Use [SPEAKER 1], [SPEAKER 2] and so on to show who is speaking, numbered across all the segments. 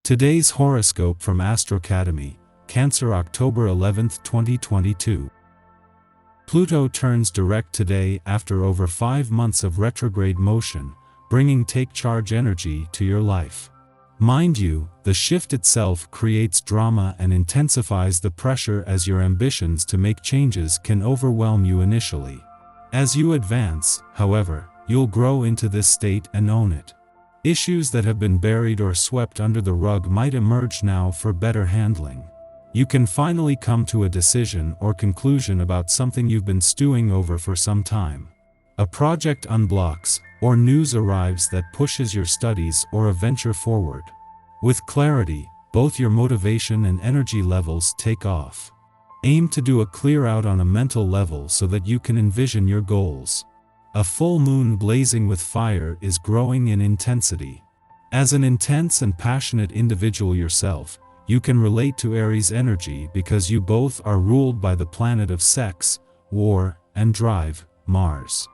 [SPEAKER 1] Today's horoscope from Astrocademy, Cancer, October 11, 2022. Pluto turns direct today after over 5 months of retrograde motion, bringing take-charge energy to your life. Mind you, the shift itself creates drama and intensifies the pressure as your ambitions to make changes can overwhelm you initially. As you advance, however, you'll grow into this state and own it. Issues that have been buried or swept under the rug might emerge now for better handling. You can finally come to a decision or conclusion about something you've been stewing over for some time. A project unblocks, or news arrives that pushes your studies or a venture forward. With clarity, both your motivation and energy levels take off. Aim to do a clear out on a mental level so that you can envision your goals. A full moon blazing with fire is growing in intensity. As an intense and passionate individual yourself, you can relate to Aries energy because you both are ruled by the planet of sex, war, and drive, Mars.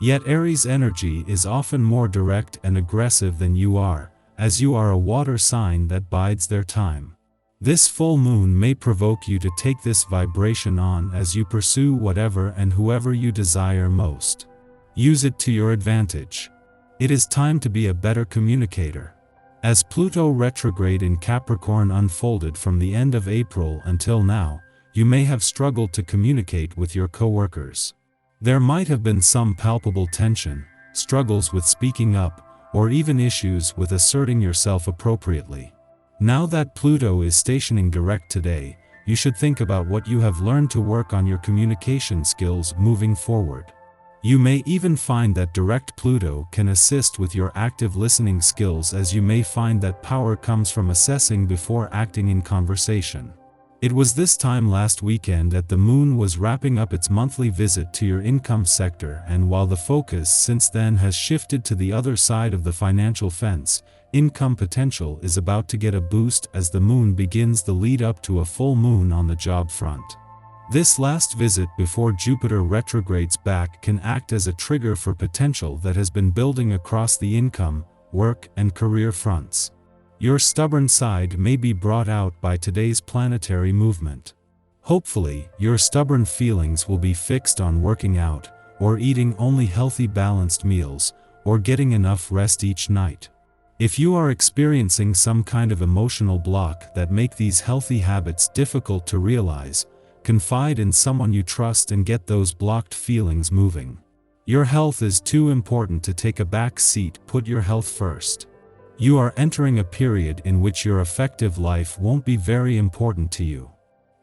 [SPEAKER 1] Yet Aries energy is often more direct and aggressive than you are, as you are a water sign that bides their time. This full moon may provoke you to take this vibration on as you pursue whatever and whoever you desire most. Use it to your advantage. It is time to be a better communicator. As Pluto retrograde in Capricorn unfolded from the end of April until now, you may have struggled to communicate with your coworkers. There might have been some palpable tension, struggles with speaking up, or even issues with asserting yourself appropriately. Now that Pluto is stationing direct today, you should think about what you have learned to work on your communication skills moving forward. You may even find that direct Pluto can assist with your active listening skills, as you may find that power comes from assessing before acting in conversation. It was this time last weekend that the moon was wrapping up its monthly visit to your income sector, and while the focus since then has shifted to the other side of the financial fence, income potential is about to get a boost as the moon begins the lead up to a full moon on the job front. This last visit before Jupiter retrogrades back can act as a trigger for potential that has been building across the income, work, and career fronts. Your stubborn side may be brought out by today's planetary movement. Hopefully, your stubborn feelings will be fixed on working out, or eating only healthy balanced meals, or getting enough rest each night. If you are experiencing some kind of emotional block that make these healthy habits difficult to realize, confide in someone you trust and get those blocked feelings moving. Your health is too important to take a back seat. Put your health first. You are entering a period in which your affective life won't be very important to you.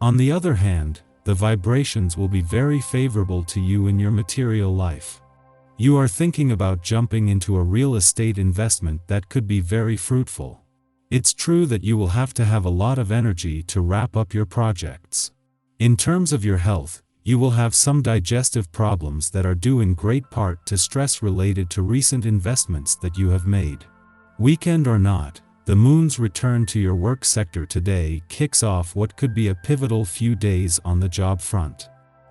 [SPEAKER 1] On the other hand, the vibrations will be very favorable to you in your material life. You are thinking about jumping into a real estate investment that could be very fruitful. It's true that you will have to have a lot of energy to wrap up your projects. In terms of your health, you will have some digestive problems that are due in great part to stress related to recent investments that you have made. Weekend or not, the moon's return to your work sector today kicks off what could be a pivotal few days on the job front.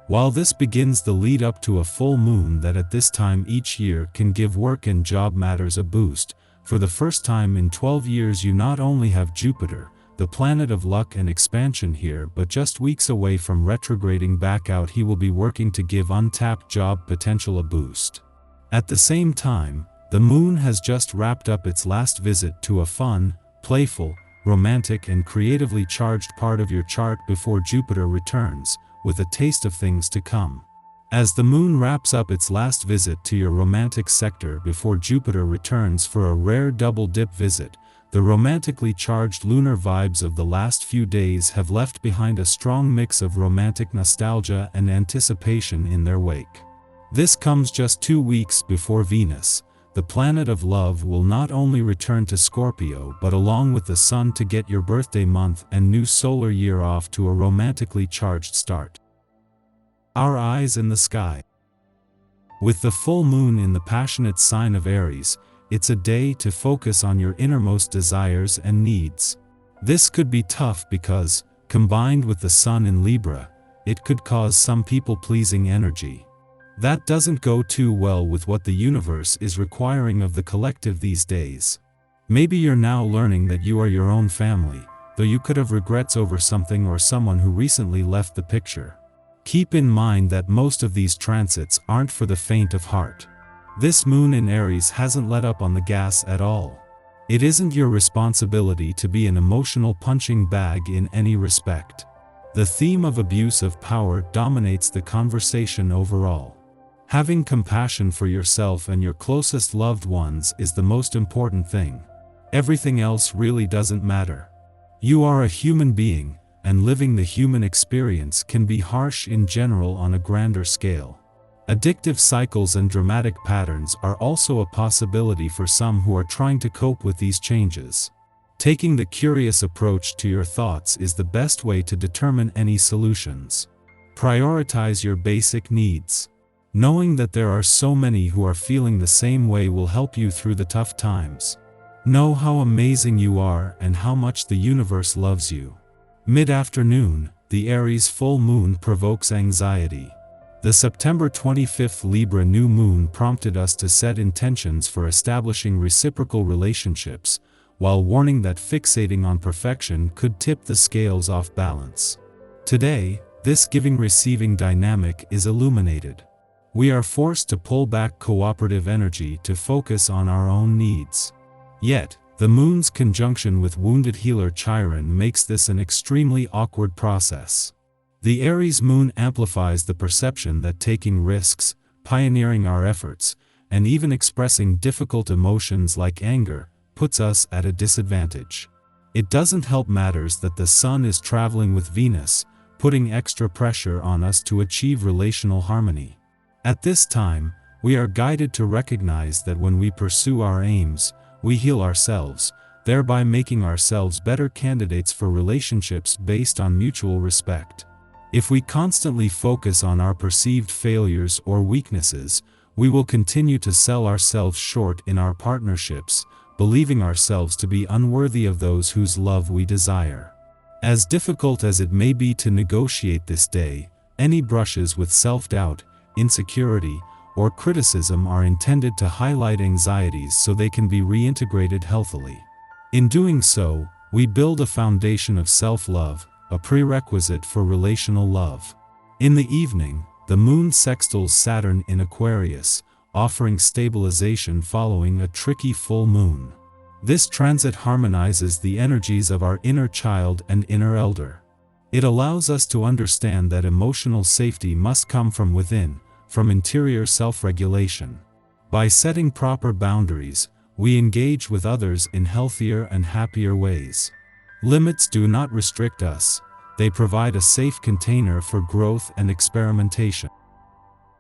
[SPEAKER 1] While this begins the lead up to a full moon that at this time each year can give work and job matters a boost, for the first time in 12 years you not only have Jupiter, the planet of luck and expansion here, but just weeks away from retrograding back out, he will be working to give untapped job potential a boost. At the same time, the moon has just wrapped up its last visit to a fun, playful, romantic and creatively charged part of your chart before Jupiter returns, with a taste of things to come. As the moon wraps up its last visit to your romantic sector before Jupiter returns for a rare double-dip visit, the romantically charged lunar vibes of the last few days have left behind a strong mix of romantic nostalgia and anticipation in their wake. This comes just 2 weeks before Venus, the planet of love, will not only return to Scorpio but along with the Sun to get your birthday month and new solar year off to a romantically charged start. Our eyes in the sky. With the full moon in the passionate sign of Aries, it's a day to focus on your innermost desires and needs. This could be tough because, combined with the Sun in Libra, it could cause some people-pleasing energy. That doesn't go too well with what the universe is requiring of the collective these days. Maybe you're now learning that you are your own family, though you could have regrets over something or someone who recently left the picture. Keep in mind that most of these transits aren't for the faint of heart. This moon in Aries hasn't let up on the gas at all. It isn't your responsibility to be an emotional punching bag in any respect. The theme of abuse of power dominates the conversation overall. Having compassion for yourself and your closest loved ones is the most important thing. Everything else really doesn't matter. You are a human being, and living the human experience can be harsh in general on a grander scale. Addictive cycles and dramatic patterns are also a possibility for some who are trying to cope with these changes. Taking the curious approach to your thoughts is the best way to determine any solutions. Prioritize your basic needs. Knowing that there are so many who are feeling the same way will help you through the tough times. Know how amazing you are and how much the universe loves you. Mid-afternoon, the Aries full moon provokes anxiety. The September 25th Libra new moon prompted us to set intentions for establishing reciprocal relationships, while warning that fixating on perfection could tip the scales off balance. Today, this giving-receiving dynamic is illuminated. We are forced to pull back cooperative energy to focus on our own needs. Yet, the moon's conjunction with wounded healer Chiron makes this an extremely awkward process. The Aries moon amplifies the perception that taking risks, pioneering our efforts, and even expressing difficult emotions like anger, puts us at a disadvantage. It doesn't help matters that the Sun is traveling with Venus, putting extra pressure on us to achieve relational harmony. At this time, we are guided to recognize that when we pursue our aims, we heal ourselves, thereby making ourselves better candidates for relationships based on mutual respect. If we constantly focus on our perceived failures or weaknesses, we will continue to sell ourselves short in our partnerships, believing ourselves to be unworthy of those whose love we desire. As difficult as it may be to negotiate this day, any brushes with self-doubt, insecurity, or criticism are intended to highlight anxieties so they can be reintegrated healthily. In doing so, we build a foundation of self-love, a prerequisite for relational love. In the evening, the moon sextiles Saturn in Aquarius, offering stabilization following a tricky full moon. This transit harmonizes the energies of our inner child and inner elder. It allows us to understand that emotional safety must come from within, from interior self-regulation. By setting proper boundaries, we engage with others in healthier and happier ways. Limits do not restrict us, they provide a safe container for growth and experimentation.